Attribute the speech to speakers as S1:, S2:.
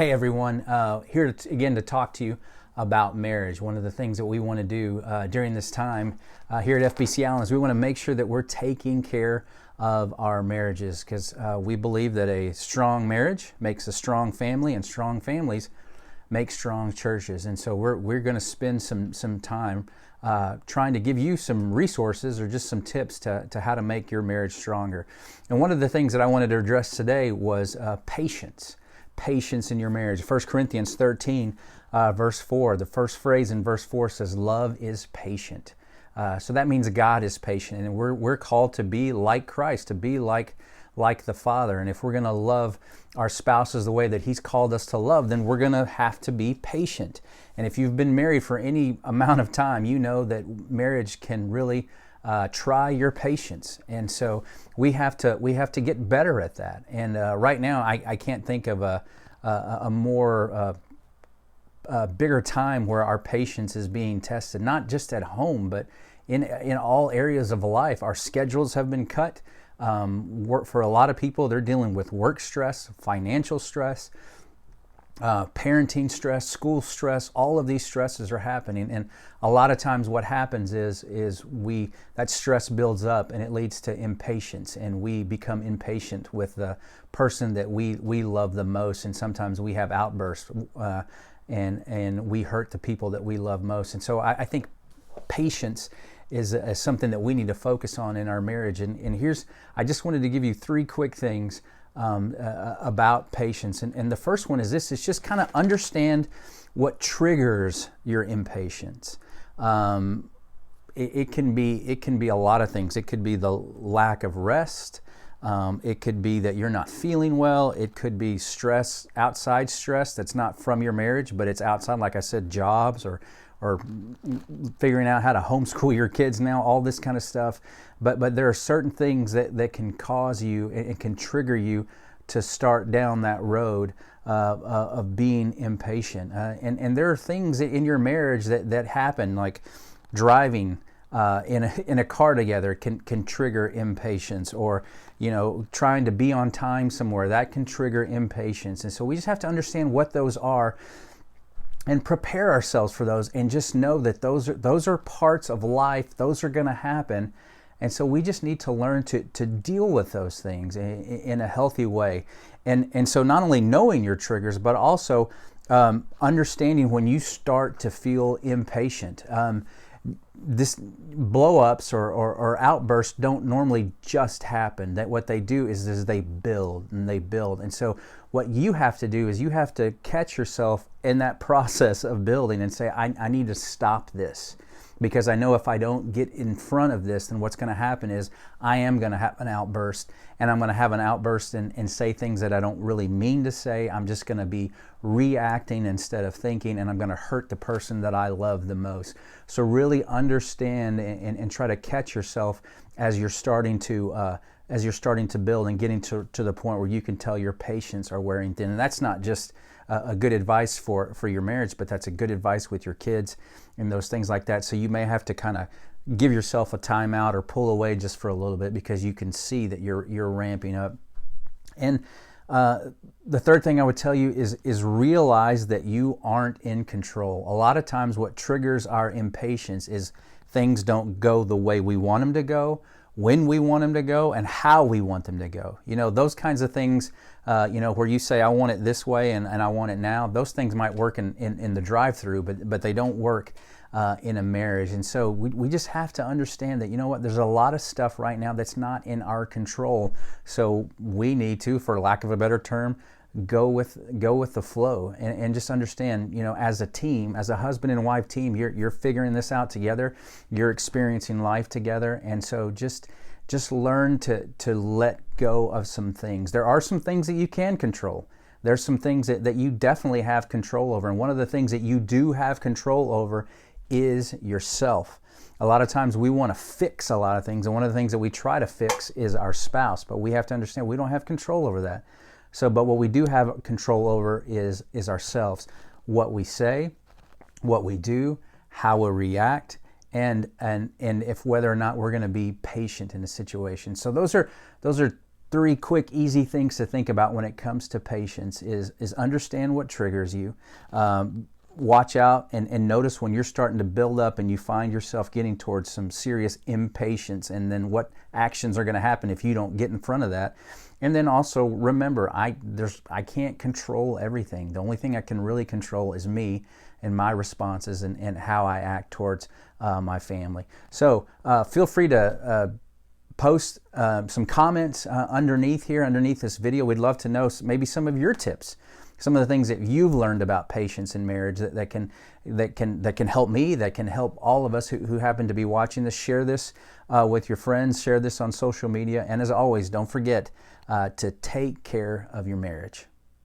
S1: Hey everyone, here again to talk to you about marriage. One of the things that we want to do during this time here at FBC Allen is we want to make sure that we're taking care of our marriages, because we believe that a strong marriage makes a strong family, and strong families make strong churches. And so we're going to spend some time trying to give you some resources or just some tips to how to make your marriage stronger. And one of the things that I wanted to address today was patience. Patience in your marriage. 1 Corinthians 13, verse 4, the first phrase in verse 4 says, love is patient. So that means God is patient, and we're called to be like Christ, to be like the Father. And if we're going to love our spouses the way that He's called us to love, then we're going to have to be patient. And if you've been married for any amount of time, you know that marriage can really try your patience. And so we have to get better at that. And right now, I can't think of a more bigger time where our patience is being tested, not just at home, but in all areas of life. Our schedules have been cut. For a lot of people, they're dealing with work stress, financial stress, parenting stress, school stress. All of these stresses are happening, and a lot of times what happens is that stress builds up and it leads to impatience, and we become impatient with the person that we love the most, and sometimes we have outbursts and we hurt the people that we love most. And so I think patience is something that we need to focus on in our marriage. And I just wanted to give you three quick things about patience. And the first one is this: it's just kind of understand what triggers your impatience. It can be a lot of things. It could be the lack of rest. It could be that you're not feeling well. It could be stress, outside stress that's not from your marriage, but it's outside, like I said, jobs or figuring out how to homeschool your kids now, all this kind of stuff. But there are certain things that can cause you and can trigger you to start down that road of being impatient. And there are things in your marriage that happen, like driving in a car together can trigger impatience, or trying to be on time somewhere, that can trigger impatience. And so we just have to understand what those are and prepare ourselves for those, and just know that those are parts of life. Those are going to happen. And so we just need to learn to deal with those things in a healthy way. And so not only knowing your triggers, but also understanding when you start to feel impatient. This blow-ups or outbursts don't normally just happen. That what they do is they build and they build. And so what you have to do is you have to catch yourself in that process of building and say, I need to stop this. Because I know if I don't get in front of this, then what's going to happen is I am going to have an outburst, and I'm going to have an outburst and say things that I don't really mean to say. I'm just going to be reacting instead of thinking, and I'm going to hurt the person that I love the most. So really understand and try to catch yourself as you're starting to build and getting to the point where you can tell your patience are wearing thin. And that's not just a good advice for your marriage, but that's a good advice with your kids and those things like that. So you may have to kind of give yourself a timeout or pull away just for a little bit, because you can see that you're ramping up. And the third thing I would tell you is realize that you aren't in control. A lot of times what triggers our impatience is things don't go the way we want them to go, when we want them to go, and how we want them to go. Those kinds of things, where you say, I want it this way and I want it now. Those things might work in the drive-through, but they don't work in a marriage. And so we just have to understand that, there's a lot of stuff right now that's not in our control. So we need to, for lack of a better term, go with the flow, and just understand, as a team, as a husband and wife team, you're figuring this out together. You're experiencing life together. And so just learn to let go of some things. There are some things that you can control. There's some things that you definitely have control over. And one of the things that you do have control over is yourself. A lot of times we want to fix a lot of things, and one of the things that we try to fix is our spouse, but we have to understand we don't have control over that. But what we do have control over is ourselves. What we say, what we do, how we react, and if whether or not we're going to be patient in a situation. So those are 3 quick, easy things to think about when it comes to patience is understand what triggers you. Watch out and notice when you're starting to build up and you find yourself getting towards some serious impatience, and then what actions are going to happen if you don't get in front of that. And then also remember, I can't control everything. The only thing I can really control is me and my responses and how I act towards my family. So feel free to post some comments underneath this video. We'd love to know maybe some of your tips, some of the things that you've learned about patience in marriage that can help me, that can help all of us who happen to be watching this. Share this with your friends, share this on social media, and as always, don't forget to take care of your marriage.